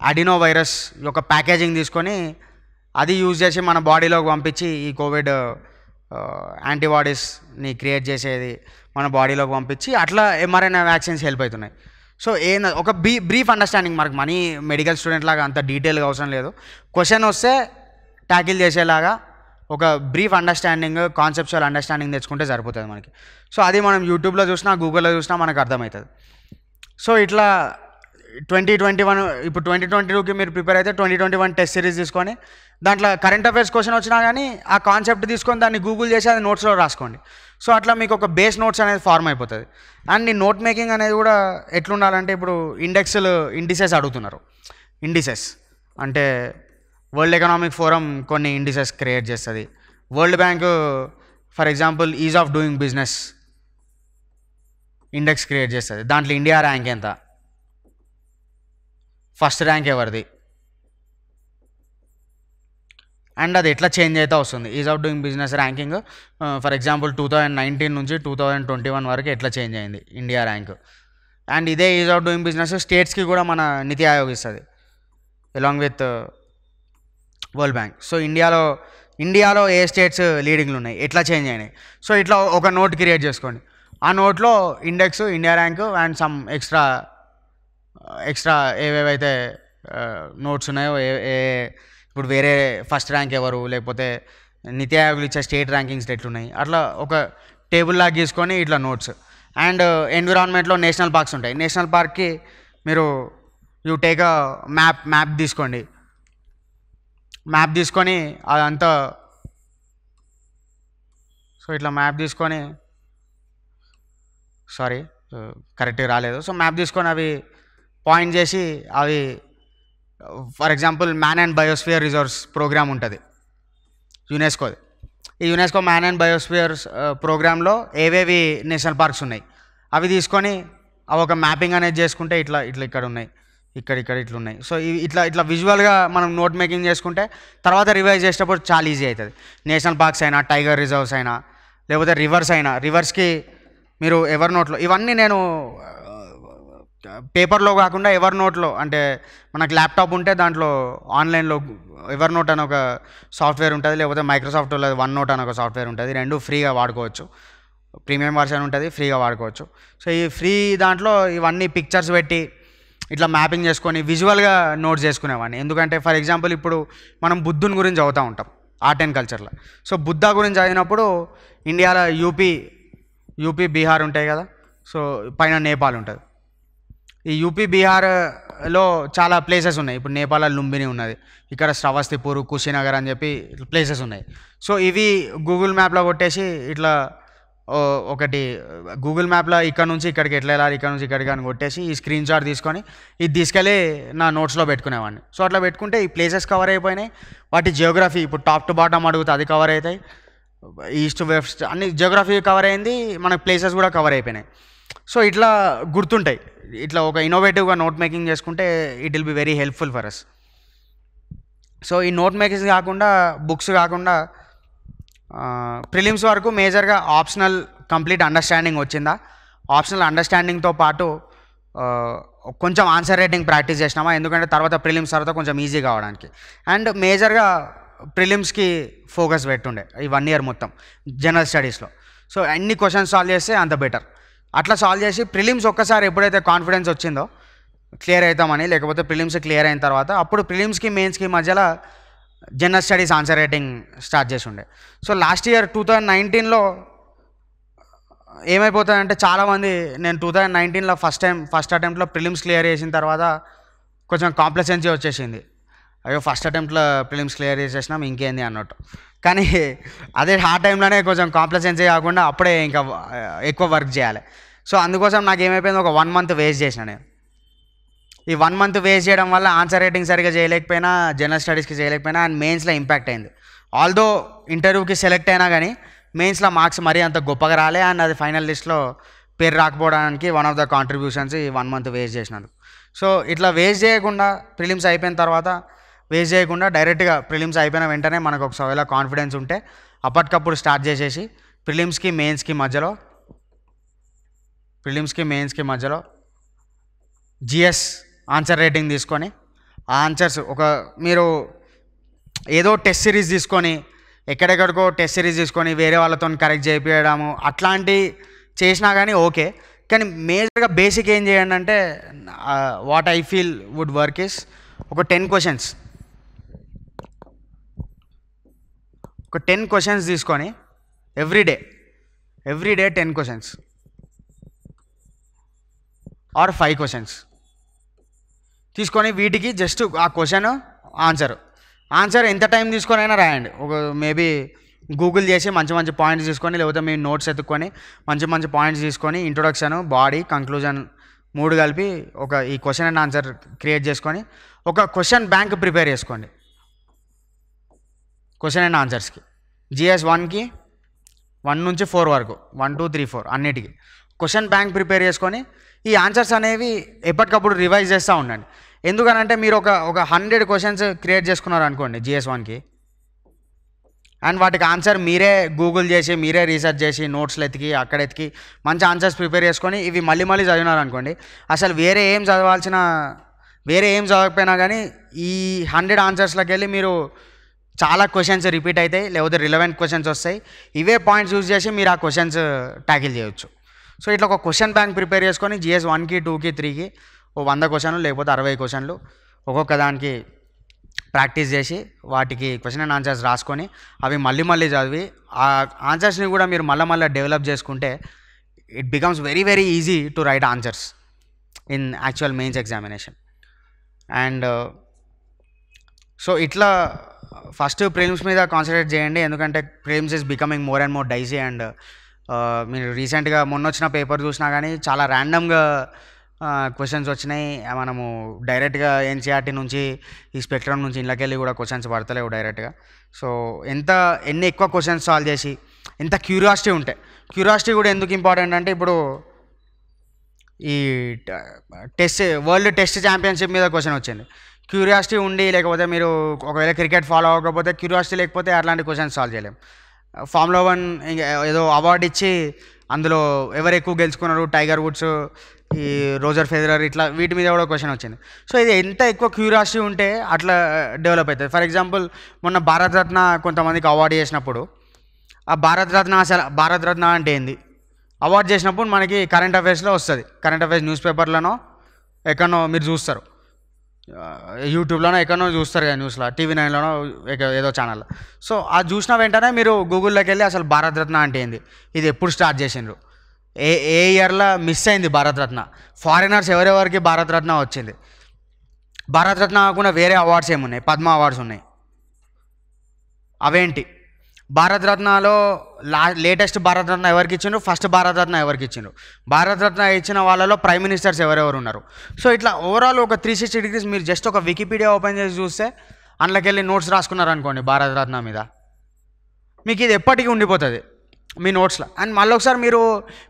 అడినో వైరస్ యొక్క ప్యాకేజింగ్ తీసుకొని అది యూజ్ చేసి మన బాడీలోకి పంపించి ఈ కోవిడ్ యాంటీబాడీస్ని క్రియేట్ చేసేది మన బాడీలోకి పంపించి అట్లా ఎంఆర్ఎన్ఏ వ్యాక్సిన్స్ హెల్ప్ అవుతున్నాయి. సో ఒక బ్రీఫ్ అండర్స్టాండింగ్, మనకు మనీ మెడికల్ స్టూడెంట్ లాగా అంత డీటెయిల్గా అవసరం లేదు. క్వశ్చన్ వస్తే ట్యాకిల్ చేసేలాగా ఒక బ్రీఫ్ అండర్స్టాండింగ్, కాన్సెప్చువల్ అండర్స్టాండింగ్ తెచ్చుకుంటే సరిపోతుంది మనకి. సో అది మనం యూట్యూబ్లో చూసినా గూగుల్లో చూసినా మనకు అర్థమవుతుంది. సో ఇట్లా 2021 ఇప్పుడు 2022కి మీరు ప్రిపేర్ అయితే 2021 టెస్ట్ సిరీస్ తీసుకొని దాంట్లో కరెంట్ అఫైర్స్ క్వశ్చన్ వచ్చినా కానీ ఆ కాన్సెప్ట్ తీసుకొని దాన్ని గూగుల్ చేసి అది నోట్స్లో రాసుకోండి. సో అట్లా మీకు ఒక బేస్ నోట్స్ అనేది ఫార్మ్ అయిపోతుంది. అండ్ ఈ నోట్ మేకింగ్ అనేది కూడా ఎట్లుండాలంటే, ఇప్పుడు ఇండిసెస్ అడుగుతున్నారు. ఇండిసెస్ అంటే వరల్డ్ ఎకనామిక్ ఫోరం కొన్ని ఇండిసెస్ క్రియేట్ చేస్తుంది. World bank for example is of doing business index create చేస్తుంది. దాంట్లో ఇండియా ర్యాంక్ ఎంత, ఫస్ట్ ర్యాంక్ ఎవరిది, అండ్ అది ఎట్లా చేంజ్ అయితే వస్తుంది. Is of doing business ranking for example 2019 నుంచి 2021 వరకు ఎట్లా చేంజ్ అయింది ఇండియా ర్యాంక్. అండ్ ఇదే ఈజ్ ఆఫ్ డూయింగ్ బిజినెస్ స్టేట్స్కి కూడా మన నీతి ఆయోగ్ ఇస్తుంది along with world bank. So ఇండియాలో ఏ స్టేట్స్ లీడింగ్లు ఉన్నాయి, ఎట్లా చేంజ్ అయినాయి. సో ఇట్లా ఒక నోట్ క్రియేట్ చేసుకోండి. ఆ నోట్లో index, India rank and some extra ఏవేవైతే నోట్స్ ఉన్నాయో, ఇప్పుడు వేరే ఫస్ట్ ర్యాంక్ ఎవరు, లేకపోతే నీతి ఆయోగ్లు ఇచ్చే స్టేట్ ర్యాంకింగ్స్ ఎట్లున్నాయి, అట్లా ఒక టేబుల్ లాగా గీసుకొని ఇట్లా నోట్స్. అండ్ ఎన్విరాన్మెంట్లో నేషనల్ పార్క్స్ ఉంటాయి. నేషనల్ పార్క్కి మీరు యూ టేక్ అ మ్యాప్ తీసుకోండి. మ్యాప్ తీసుకొని అదంతా, సో ఇట్లా మ్యాప్ తీసుకొని, సారీ కరెక్ట్గా రాలేదు. సో మ్యాప్ తీసుకొని అవి పాయింట్ చేసి, అవి for example man and biosphere reserves programme ఉంటుంది యునెస్కోది. ఈ యునెస్కో మ్యాన్ అండ్ బయోస్ఫియర్స్ ప్రోగ్రాంలో ఏవేవి నేషనల్ పార్క్స్ ఉన్నాయి అవి తీసుకొని అవి ఒక మ్యాపింగ్ అనేది చేసుకుంటే ఇట్లా ఇక్కడ ఉన్నాయి, ఇక్కడ ఇట్లా ఉన్నాయి. సో ఇట్లా విజువల్గా మనం నోట్ మేకింగ్ చేసుకుంటే తర్వాత రివైజ్ చేసేటప్పుడు చాలా ఈజీ అవుతుంది. నేషనల్ పార్క్స్ అయినా, టైగర్ రిజర్వ్స్ అయినా, లేకపోతే రివర్స్కి మీరు ఎవరి నోట్లో, ఇవన్నీ నేను పేపర్లో కాకుండా ఎవరి నోట్లో, అంటే మనకు ల్యాప్టాప్ ఉంటే దాంట్లో ఆన్లైన్లో ఎవరి నోట్ అని ఒక సాఫ్ట్వేర్ ఉంటుంది, లేకపోతే మైక్రోసాఫ్ట్ వన్ నోట్ అని ఒక సాఫ్ట్వేర్ ఉంటుంది. రెండు ఫ్రీగా వాడుకోవచ్చు. ప్రీమియం వర్షన్ ఉంటుంది, ఫ్రీగా వాడుకోవచ్చు. సో ఈ ఫ్రీ దాంట్లో ఇవన్నీ పిక్చర్స్ పెట్టి ఇట్లా మ్యాపింగ్ చేసుకొని విజువల్గా నోట్స్ చేసుకునేవాడిని. ఎందుకంటే ఫర్ ఎగ్జాంపుల్ ఇప్పుడు మనం బుద్ధుని గురించి చదువుతూ ఉంటాం ఆర్ట్ అండ్ కల్చర్లో. సో బుద్ధ గురించి చదివినప్పుడు ఇండియాలో యూపీ బీహార్ ఉంటాయి కదా, సో పైన నేపాల్ ఉంటుంది. ఈ యూపీ బీహార్లో చాలా ప్లేసెస్ ఉన్నాయి. ఇప్పుడు నేపాల్లో లుంబిని ఉన్నది, ఇక్కడ శ్రవస్తిపూర్, కుషినగర్ అని చెప్పి ప్లేసెస్ ఉన్నాయి. సో ఇవి గూగుల్ మ్యాప్లో కొట్టేసి ఇట్లా ఒకటి గూగుల్ మ్యాప్లో ఇక్కడ నుంచి ఇక్కడికి ఎట్లా వెళ్ళాలి, ఇక్కడ నుంచి ఇక్కడికి అని కొట్టేసి ఈ స్క్రీన్ షాట్ తీసుకొని ఇది తీసుకెళ్ళి నా నోట్స్లో పెట్టుకునేవాడిని. సో అట్లా పెట్టుకుంటే ఈ ప్లేసెస్ కవర్ అయిపోయినాయి. వాటి జియోగ్రఫీ ఇప్పుడు టాప్ టు బాటమ్ అడుగుతుంది, అది కవర్ అవుతాయి. ఈస్ట్ వెస్ట్ అన్ని జియోగ్రఫీ కవర్ అయింది, మనకు ప్లేసెస్ కూడా కవర్ అయిపోయినాయి. సో ఇట్లా గుర్తుంటాయి. ఇట్లా ఒక ఇన్నోవేటివ్గా నోట్ మేకింగ్ చేసుకుంటే it will be very helpful for us. So ఈ నోట్ మేకింగ్ కాకుండా, బుక్స్ కాకుండా ప్రిలిమ్స్ వరకు మేజర్గా ఆప్షనల్ కంప్లీట్ అండర్స్టాండింగ్ వచ్చిందా, ఆప్షనల్ అండర్స్టాండింగ్తో పాటు కొంచెం ఆన్సర్ రైటింగ్ ప్రాక్టీస్ చేసినామా, ఎందుకంటే తర్వాత ప్రిలిమ్స్ తర్వాత కొంచెం ఈజీ కావడానికి. అండ్ మేజర్గా ప్రిలిమ్స్కి ఫోకస్ పెట్టుండే ఈ 1 year మొత్తం జనరల్ స్టడీస్లో. సో అన్ని క్వశ్చన్స్ సాల్వ్ చేస్తే అంత బెటర్. అట్లా సాల్వ్ చేసి ప్రిలిమ్స్ ఒక్కసారి ఎప్పుడైతే కాన్ఫిడెన్స్ వచ్చిందో క్లియర్ అవుతామని, లేకపోతే ప్రిలిమ్స్ క్లియర్ అయిన తర్వాత అప్పుడు ప్రిలిమ్స్కి మెయిన్స్కి మధ్యలో general studies answer writing start చేసి ఉండే. సో లాస్ట్ ఇయర్ 2019లో ఏమైపోతుందంటే చాలామంది, నేను 2019లో ఫస్ట్ అటెంప్ట్లో ప్రిలిమ్స్ క్లియర్ చేసిన తర్వాత కొంచెం కాంప్లసెన్సీ వచ్చేసింది. అయ్యో ఫస్ట్ అటెంప్ట్లో ప్రిలిమ్స్ క్లియర్ చేసేసినాం ఇంకేంది అన్నట్టు. కానీ అదే ఆ టైంలోనే కొంచెం కాంప్లసెన్సీ కాకుండా అప్పుడే ఇంకా ఎక్కువ వర్క్ చేయాలి. సో అందుకోసం నాకు ఏమైపోయింది, ఒక 1 month వేస్ట్ చేసిన నేను. ఈ 1 month వేస్ట్ చేయడం వల్ల ఆన్సర్ రైటింగ్ సరిగ్గా చేయలేకపోయినా, జనరల్ స్టడీస్కి చేయలేకపోయినా, అండ్ మెయిన్స్లో ఇంపాక్ట్ అయింది. ఆల్దో ఇంటర్వ్యూకి సెలెక్ట్ అయినా కానీ మెయిన్స్లో మార్క్స్ మరీ అంత గొప్పగా రాలే, అండ్ అది ఫైనల్ లిస్ట్లో పేరు రాకపోవడానికి వన్ ఆఫ్ ద కాంట్రిబ్యూషన్స్ ఈ 1 month వేస్ట్ చేసినందుకు. సో ఇట్లా వేస్ట్ చేయకుండా ప్రిలిమ్స్ అయిపోయిన తర్వాత వేస్ట్ చేయకుండా డైరెక్ట్గా ప్రిలిమ్స్ అయిపోయిన వెంటనే మనకు ఒకవేళ కాన్ఫిడెన్స్ ఉంటే అప్పటికప్పుడు స్టార్ట్ చేసేసి ప్రిలిమ్స్కి మెయిన్స్కి మధ్యలో జిఎస్ ఆన్సర్ రేటింగ్ తీసుకొని ఆ ఆన్సర్స్ మీరు ఏదో టెస్ట్ సిరీస్ తీసుకొని ఎక్కడెక్కడికో టెస్ట్ సిరీస్ తీసుకొని వేరే వాళ్ళతో కరెక్ట్ చేయించడము అట్లాంటి చేసినా కానీ ఓకే. కానీ మేజర్గా బేసిక్ ఏం చేయండి అంటే, what I feel wood work is ఒక 10 questions తీసుకొని ఎవ్రీడే 10 questions ఆర్ 5 questions తీసుకొని వీటికి జస్ట్ ఆ క్వశ్చన్ ఆన్సర్ ఎంత టైం తీసుకొని అయినా రాయండి. ఒక మేబీ గూగుల్ చేసి మంచి మంచి పాయింట్స్ తీసుకొని, లేకపోతే మీ నోట్స్ ఎత్తుక్కొని మంచి మంచి పాయింట్స్ తీసుకొని ఇంట్రొడక్షన్, బాడీ, కంక్లూజన్ 3 కలిపి ఈ క్వశ్చన్ అండ్ ఆన్సర్ క్రియేట్ చేసుకొని ఒక క్వశ్చన్ బ్యాంక్ ప్రిపేర్ చేసుకోండి క్వశ్చన్ అండ్ ఆన్సర్స్కి. GS 1కి 1 నుంచి 4 వరకు, 1 2 3 4 అన్నిటికీ క్వశ్చన్ బ్యాంక్ ప్రిపేర్ చేసుకొని ఈ ఆన్సర్స్ అనేవి ఎప్పటికప్పుడు రివైజ్ చేస్తూ ఉండండి. ఎందుకనంటే మీరు ఒక 100 క్వశ్చన్స్ క్రియేట్ చేసుకున్నారు అనుకోండి GS 1కి, అండ్ వాటికి ఆన్సర్ మీరే గూగుల్ చేసి, మీరే రీసెర్చ్ చేసి, నోట్స్లు ఎతికి, అక్కడ ఎతికి మంచి ఆన్సర్స్ ప్రిపేర్ చేసుకొని ఇవి మళ్ళీ మళ్ళీ చదివినారు అనుకోండి, అసలు వేరే ఏం చదవకపోయినా కానీ ఈ 100 ఆన్సర్స్లోకి వెళ్ళి మీరు చాలా క్వశ్చన్స్ రిపీట్ అవుతాయి, లేకపోతే రిలవెంట్ క్వశ్చన్స్ వస్తాయి. ఇవే పాయింట్స్ యూజ్ చేసి మీరు ఆ క్వశ్చన్స్ ట్యాకిల్ చేయొచ్చు. సో ఇట్లా ఒక క్వశ్చన్ బ్యాంక్ ప్రిపేర్ చేసుకొని GS 1కి 2కి 3కి 100 క్వశ్చన్లు లేకపోతే 60 క్వశ్చన్లు ఒక్కొక్క దానికి ప్రాక్టీస్ చేసి వాటికి క్వశ్చన్ అండ్ ఆన్సర్స్ రాసుకొని అవి మళ్ళీ మళ్ళీ చదివి ఆ ఆన్సర్స్ని కూడా మీరు మళ్ళీ డెవలప్ చేసుకుంటే it becomes very very easy to right answers in actual mains examination. And so ఇట్లా ఫస్ట్ ప్రిలిమ్స్ మీద కాన్సన్ట్రేట్ చేయండి, ఎందుకంటే prelims is becoming more and more Daisy. And మీరు రీసెంట్గా మొన్న వచ్చిన పేపర్ చూసినా కానీ చాలా ర్యాండమ్గా క్వశ్చన్స్ వచ్చినాయి. మనము డైరెక్ట్గా ఎన్సీఆర్టీ నుంచి, ఈ స్పెక్ట్రమ్ నుంచి ఇళ్ళకెళ్ళి కూడా క్వశ్చన్స్ పడతలేవు డైరెక్ట్గా. సో ఎన్ని ఎక్కువ క్వశ్చన్స్ సాల్వ్ చేసి ఎంత క్యూరియాసిటీ ఉంటే, క్యూరియాసిటీ కూడా ఎందుకు ఇంపార్టెంట్ అంటే ఇప్పుడు ఈ వరల్డ్ టెస్ట్ ఛాంపియన్షిప్ మీద క్వశ్చన్ వచ్చింది. క్యూరియాసిటీ ఉండి, లేకపోతే మీరు ఒకవేళ క్రికెట్ ఫాలో అవ్వకపోతే క్యూరియాసిటీ లేకపోతే అట్లాంటి క్వశ్చన్స్ సాల్వ్ చేయలేము. ఫార్ములా 1 ఏదో అవార్డు ఇచ్చి అందులో ఎవరు ఎక్కువ గెలుచుకున్నారు, టైగర్ వుడ్స్, ఈ రోజర్ ఫెదరర్, ఇట్లా వీటి మీద కూడా క్వశ్చన్ వచ్చింది. సో ఇది ఎంత ఎక్కువ క్యూరియాసిటీ ఉంటే అట్లా డెవలప్ అవుతుంది. ఫర్ ఎగ్జాంపుల్ మొన్న భారతరత్న కొంతమందికి అవార్డు చేసినప్పుడు ఆ భారతరత్న అంటే ఏంది అవార్డు చేసినప్పుడు మనకి కరెంట్ అఫైర్స్లో వస్తుంది. కరెంట్ అఫైర్స్ న్యూస్ పేపర్లోనో ఎక్కడనో మీరు చూస్తారు, యూట్యూబ్లోనో ఎక్కడనో చూస్తారు కదా, న్యూస్లో, TV9లోనో ఏదో ఛానల్లో. సో అది చూసిన వెంటనే మీరు గూగుల్లోకి వెళ్ళి అసలు భారతరత్న అంటే ఏంది, ఇది ఎప్పుడు స్టార్ట్ చేసిండ్రు, ఏ ఇయర్లో మిస్ అయింది భారతరత్న, ఫారినర్స్ ఎవరెవరికి భారతరత్న వచ్చింది, భారతరత్న కాకుండా వేరే అవార్డ్స్ ఏమున్నాయి, పద్మ అవార్డ్స్ ఉన్నాయి, అవేంటి, భారతరత్నలో లేటెస్ట్ భారతరత్న ఎవరికి ఇచ్చిండ్రు, ఫస్ట్ భారతరత్న ఎవరికి ఇచ్చిండ్రు, భారతరత్న ఇచ్చిన వాళ్ళలో ప్రైమ్ మినిస్టర్స్ ఎవరెవరు ఉన్నారు. సో ఇట్లా ఓవరాల్ ఒక 360 డిగ్రీస్ మీరు జస్ట్ ఒక వికీపీడియా ఓపెన్ చేసి చూస్తే అందులోకి వెళ్ళి నోట్స్ రాసుకున్నారనుకోండి భారతరత్న మీద, మీకు ఇది ఎప్పటికీ ఉండిపోతుంది మీ నోట్స్లో. అండ్ మళ్ళీ ఒకసారి మీరు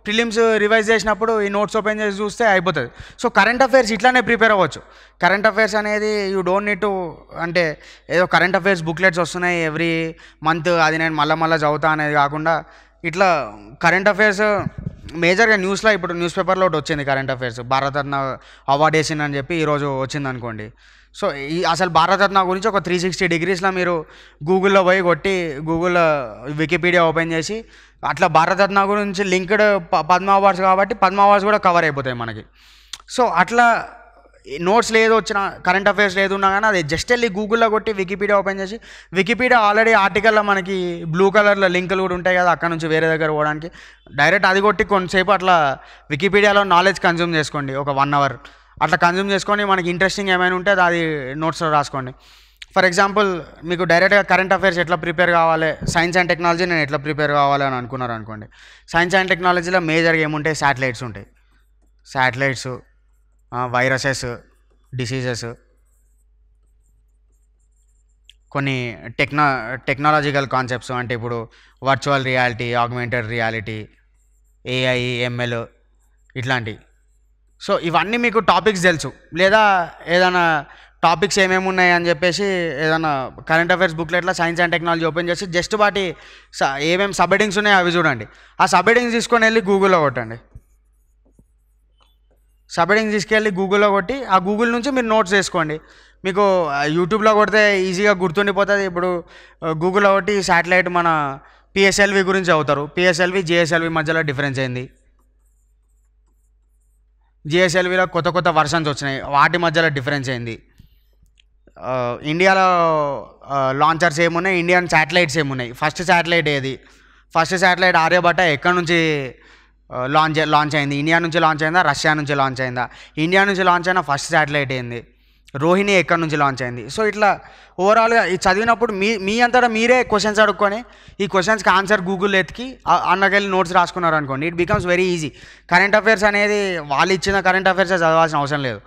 ప్రిలిమ్స్ రివైజ్ చేసినప్పుడు ఈ నోట్స్ ఓపెన్ చేసి చూస్తే అయిపోతుంది. సో కరెంట్ అఫైర్స్ ఇట్లానే ప్రిపేర్ అవ్వచ్చు. కరెంట్ అఫైర్స్ అనేది యూ డోంట్ నీడ్ టు, అంటే ఏదో కరెంట్ అఫైర్స్ బుక్లెట్స్ వస్తున్నాయి ఎవ్రీ మంత్, అది నేను మళ్ళీ చదువుతా అనేది కాకుండా ఇట్లా కరెంట్ అఫైర్స్ మేజర్గా న్యూస్లో, ఇప్పుడు న్యూస్ పేపర్లో ఒకటి వచ్చింది కరెంట్ అఫైర్స్, భారతరత్న అవార్డు వేసిందని చెప్పి ఈరోజు వచ్చింది అనుకోండి. సో అసలు భారతరత్న గురించి ఒక 360 డిగ్రీస్లో మీరు గూగుల్లో పోయి కొట్టి, గూగుల్లో వికీపీడియా ఓపెన్ చేసి అట్లా భారతరత్న గురించి లింక్డ్ పద్మ అవార్డ్స్ కాబట్టి పద్మ అవార్డ్స్ కూడా కవర్ అయిపోతాయి మనకి. సో అట్లా నోట్స్ లేదు వచ్చిన, కరెంట్ అఫైర్స్ లేదు ఉన్నా కానీ అది జస్ట్ వెళ్ళి గూగుల్లో కొట్టి వికీపీడియా ఓపెన్ చేసి, వికీపీడియా ఆల్రెడీ ఆర్టికల్లో మనకి బ్లూ కలర్లో లింకులు కూడా ఉంటాయి కదా, అక్కడ నుంచి వేరే దగ్గర పోవడానికి డైరెక్ట్ అది కొట్టి కొంతసేపు అట్లా వికీపీడియాలో నాలెడ్జ్ కన్జ్యూమ్ చేసుకోండి, ఒక 1 అవర్ అట్లా కన్జ్యూమ్ చేసుకొని మనకి ఇంట్రెస్టింగ్ ఏమైనా ఉంటే అది నోట్స్లో రాసుకోండి. ఫర్ ఎగ్జాంపుల్ మీకు డైరెక్ట్గా కరెంట్ అఫైర్స్ ఎట్లా ప్రిపేర్ కావాలి, సైన్స్ అండ్ టెక్నాలజీ నేను ఎట్లా ప్రిపేర్ కావాలి అని అనుకున్నారు అనుకోండి, సైన్స్ అండ్ టెక్నాలజీలో మేజర్గా ఏముంటాయి, శాటిలైట్స్ ఉంటాయి, శాటిలైట్స్, వైరసెస్, డిసీజెస్, కొన్ని టెక్నాలజికల్ కాన్సెప్ట్స్, అంటే ఇప్పుడు virtual reality, augmented reality, AI, ML ఇట్లాంటివి. సో ఇవన్నీ మీకు టాపిక్స్ తెలుసు, లేదా ఏదైనా టాపిక్స్ ఏమేమి ఉన్నాయి అని చెప్పేసి ఏదైనా కరెంట్ అఫైర్స్ బుక్లెట్లో సైన్స్ అండ్ టెక్నాలజీ ఓపెన్ చేసి జస్ట్ వాటి ఏమేమి సబ్ హెడ్డింగ్స్ ఉన్నాయో అవి చూడండి. ఆ సబ్ హెడ్డింగ్స్ తీసుకొని వెళ్ళి గూగుల్లో కొట్టండి, సబ్ హెడ్డింగ్స్ తీసుకెళ్ళి గూగుల్లో కొట్టి ఆ గూగుల్ నుంచి మీరు నోట్స్ చేసుకోండి. మీకు యూట్యూబ్లో కొడితే ఈజీగా గుర్తుండిపోతుంది. ఇప్పుడు గూగుల్లో కొట్టి శాటిలైట్ మన PSLV గురించి అవుతారు, PSLV GSLV మధ్యలో డిఫరెన్స్ ఏంది, GSLVలో కొత్త వర్షన్స్ వచ్చినాయి, వాటి మధ్యలో డిఫరెన్స్ ఏంది, ఇండియాలో లాంచర్స్ ఏమున్నాయి, ఇండియన్ శాటిలైట్స్ ఏమున్నాయి, ఫస్ట్ శాటిలైట్ ఏది, ఫస్ట్ శాటిలైట్ ఆర్యభట్ట ఎక్కడి నుంచి లాంచ్ అయింది, ఇండియా నుంచి లాంచ్ అయిందా, రష్యా నుంచి లాంచ్ అయిందా, ఇండియా నుంచి లాంచ్ అయిన ఫస్ట్ శాటిలైట్ ఏంది, రోహిణి ఎక్కడి నుంచి లాంచ్ అయింది. సో ఇట్లా ఓవరాల్గా ఈ చదివినప్పుడు మీ అంతటా మీరే క్వశ్చన్స్ అడుక్కొని ఈ క్వశ్చన్స్కి ఆన్సర్ గూగుల్ ఎత్తికి అన్నకెళ్ళి నోట్స్ రాసుకున్నారు అనుకోండి, it becomes very easy. Current affairs అనేది వాళ్ళు ఇచ్చిన కరెంట్ అఫైర్సే చదవాల్సిన అవసరం లేదు.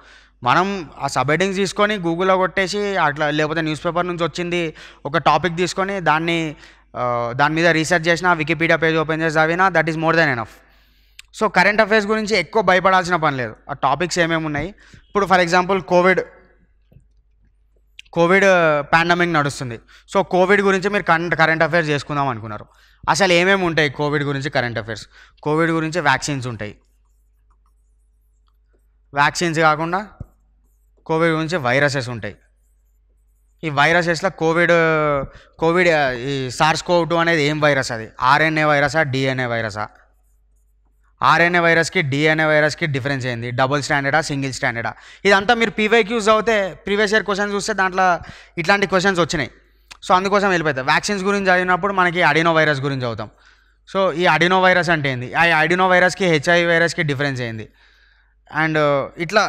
మనం ఆ సబ్ హెడ్డింగ్స్ తీసుకొని గూగుల్లో కొట్టేసి అట్లా, లేకపోతే న్యూస్ పేపర్ నుంచి వచ్చింది ఒక టాపిక్ తీసుకొని దాని మీద రీసెర్చ్ చేసిన, వికీపీడియా పేజ్ ఓపెన్ చేసి చదివినా, that is more than enough. So current affairs గురించి ఎక్కువ భయపడాల్సిన పని లేదు. ఆ టాపిక్స్ ఏమేమి ఉన్నాయి, ఇప్పుడు ఫర్ ఎగ్జాంపుల్ కోవిడ్ పాండమిక్ నడుస్తుంది. సో కోవిడ్ గురించి మీరు కరెంట్ అఫైర్స్ చేసుకుందాం అనుకున్నారు. అసలు ఏమేమి ఉంటాయి కోవిడ్ గురించి కరెంట్ అఫైర్స్? కోవిడ్ గురించి వ్యాక్సిన్స్ ఉంటాయి. వ్యాక్సిన్స్ కాకుండా కోవిడ్ గురించి వైరసెస్ ఉంటాయి. ఈ వైరసెస్లో కోవిడ్ ఈ SARS-CoV-2 అనేది ఏం వైరస్? అది RNA వైరసా, DNA వైరసా? RNA వైరస్కి DNA వైరస్కి డిఫరెన్స్ ఏంది? డబుల్ స్టాండర్డా, సింగిల్ స్టాండర్డా? ఇదంతా మీరు PYQs అవుతే ప్రీవియస్ ఇయర్ క్వశ్చన్స్ చూస్తే దాంట్లో ఇట్లాంటి క్వశ్చన్స్ వచ్చినాయి. సో అందుకోసం వెళ్ళిపోతాయి. వ్యాక్సిన్స్ గురించి చదివినప్పుడు మనకి అడినో వైరస్ గురించి చదువుతాం. సో ఈ అడినో వైరస్ అంటే ఏంది? ఆ అడినో వైరస్కి HIV వైరస్కి డిఫరెన్స్ ఏంది? అండ్ ఇట్లా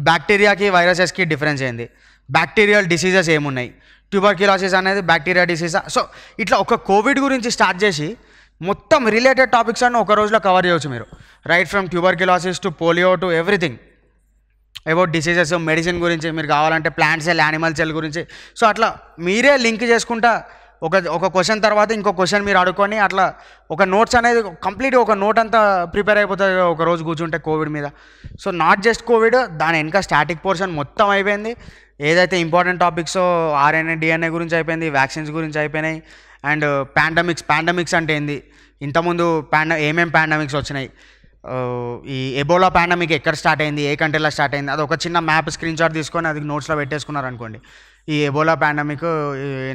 బ్యాక్టీరియాకి వైరసెస్కి డిఫరెన్స్ ఏంది? బ్యాక్టీరియల్ డిసీజెస్ ఏమున్నాయి? ట్యూబర్క్యులోసిస్ అనేది బ్యాక్టీరియా డిసీజా? సో ఇట్లా ఒక కోవిడ్ గురించి స్టార్ట్ చేసి మొత్తం రిలేటెడ్ టాపిక్స్ అన్నీ ఒక రోజులో కవర్ చేయవచ్చు మీరు. Right from tuberculosis to polio to everything about diseases. Medicine గురించి మీరు కావాలంటే ప్లాంట్ సెల్, యానిమల్ సెల్ గురించి. సో అట్లా మీరే లింక్ చేసుకుంటా ఒక క్వశ్చన్ తర్వాత ఇంకో క్వశ్చన్ మీరు అడుక్కొని అట్లా ఒక నోట్స్ అనేది కంప్లీట్గా ఒక నోట్ అంతా ప్రిపేర్ అయిపోతుంది ఒక రోజు కూర్చుంటే కోవిడ్ మీద. సో నాట్ జస్ట్ కోవిడ్, దాని వెనక స్టాటిక్ పోర్షన్ మొత్తం అయిపోయింది. ఏదైతే ఇంపార్టెంట్ టాపిక్స్ RNA DNA గురించి అయిపోయింది, వ్యాక్సిన్స్ గురించి అయిపోయినాయి. అండ్ పాండమిక్స్ అంటే ఏంది? ఇంతకుముందు ఏమేం పాండమిక్స్ వచ్చినాయి? ఈ ఎబోలా పాండమిక్ ఎక్కడ స్టార్ట్ అయింది, ఏ కంట్రీలో స్టార్ట్ అయింది, అది ఒక చిన్న మ్యాప్ స్క్రీన్ షాట్ తీసుకొని అది నోట్స్లో పెట్టేసుకున్నారు అనుకోండి. ఈ ఎబోలా పాండమిక్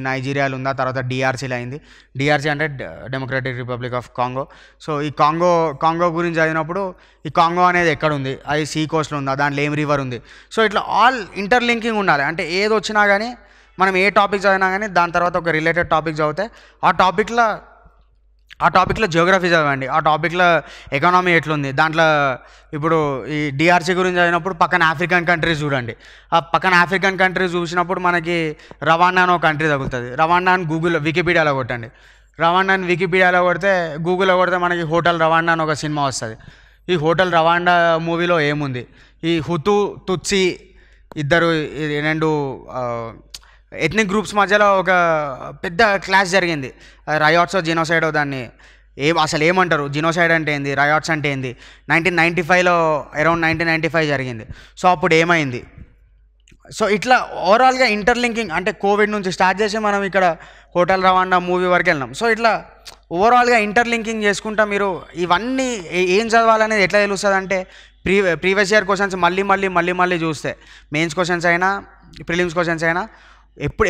నైజీరియాలో ఉందా, తర్వాత DRCలో అయింది. DRC అంటే democratic republic of Congo. So ఈ కాంగో గురించి చదివినప్పుడు ఈ కాంగో అనేది ఎక్కడ ఉంది, అది సీ కోస్ట్లో ఉందా, దాంట్లో ఏం రివర్ ఉంది? సో ఇట్లా ఆల్ ఇంటర్లింకింగ్ ఉండాలి. అంటే ఏది వచ్చినా కానీ మనం ఏ టాపిక్ చదివినా కానీ దాని తర్వాత ఒక రిలేటెడ్ టాపిక్ చదివితే ఆ టాపిక్లో జియోగ్రఫీ చదవండి, ఆ టాపిక్లో ఎకానమీ ఎట్లుంది, దాంట్లో ఇప్పుడు ఈ DRC గురించి చదివినప్పుడు పక్కన ఆఫ్రికన్ కంట్రీస్ చూడండి. ఆ పక్కన ఆఫ్రికన్ కంట్రీస్ చూసినప్పుడు మనకి రవాండా అని ఒక కంట్రీ తగులుతుంది. రవాండా అని వికీపీడియాలో కొట్టండి. రవాండాని వికీపీడియాలో కొడితే, గూగుల్లో కొడితే మనకి హోటల్ రవాండా అని ఒక సినిమా వస్తుంది. ఈ హోటల్ రవాండా మూవీలో ఏముంది? ఈ హుతు తుత్సి ఇద్దరు రెండు ఎథ్నిక్ గ్రూప్స్ మధ్యలో ఒక పెద్ద క్లాష్ జరిగింది. రయాట్స్ జీనోసైడ్, దాన్ని అసలు ఏమంటారు, జీనోసైడ్ అంటే ఏంది, రయాట్స్ అంటే ఏంది? 1995లో అరౌండ్ 1995 జరిగింది. సో అప్పుడు ఏమైంది? సో ఇట్లా ఓవరాల్గా ఇంటర్లింకింగ్, అంటే కోవిడ్ నుంచి స్టార్ట్ చేసి మనం ఇక్కడ హోటల్ రవాండా మూవీ వరకు వెళ్ళినాం. సో ఇట్లా ఓవరాల్గా ఇంటర్లింకింగ్ చేసుకుంటా మీరు ఇవన్నీ ఏం చదవాలనేది ఎట్లా తెలుస్తుంది అంటే ప్రీవియస్ ఇయర్ క్వశ్చన్స్ మళ్ళీ చూస్తే, మెయిన్స్ క్వశ్చన్స్ అయినా ప్రిలిమ్స్ క్వశ్చన్స్ అయినా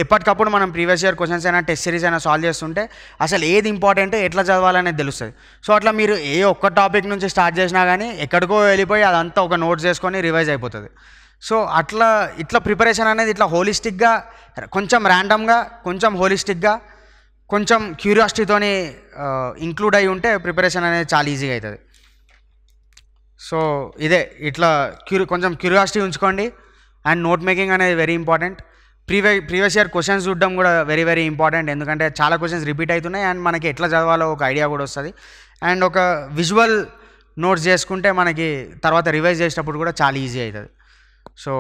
ఎప్పటికప్పుడు మనం ప్రీవియస్ ఇయర్ క్వశ్చన్స్ అయినా టెస్ట్ సిరీస్ అయినా సాల్వ్ చేస్తుంటే అసలు ఏది ఇంపార్టెంట్, ఎట్లా చదవాలనేది తెలుస్తుంది. సో అట్లా మీరు ఏ ఒక్క టాపిక్ నుంచి స్టార్ట్ చేసినా కానీ ఎక్కడికో వెళ్ళిపోయి అదంతా ఒక నోట్స్ చేసుకొని రివైజ్ అయిపోతుంది. సో ఇట్లా ప్రిపరేషన్ అనేది ఇట్లా హోలిస్టిక్గా, కొంచెం ర్యాండమ్గా, కొంచెం హోలిస్టిక్గా, కొంచెం క్యూరియాసిటీతోని ఇంక్లూడ్ అయి ఉంటే ప్రిపరేషన్ అనేది చాలా ఈజీగా అవుతుంది. సో ఇదే ఇట్లా కొంచెం క్యూరియాసిటీ ఉంచుకోండి. అండ్ నోట్ మేకింగ్ అనేది very important. Previous year questions చూడడం కూడా వెరీ వెరీ ఇంపార్టెంట్. ఎందుకంటే చాలా క్వశ్చన్స్ రిపీట్ అవుతున్నాయి అండ్ మనకి ఎట్లా చదవాలో ఒక ఐడియా కూడా వస్తుంది. అండ్ ఒక విజువల్ నోట్స్ చేసుకుంటే మనకి తర్వాత రివైజ్ చేసేటప్పుడు కూడా చాలా ఈజీ అవుతుంది. So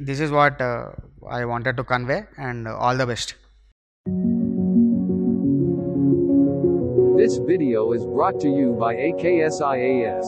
this is what I wanted to convey and all the best. This video is brought to you by AKSIAS.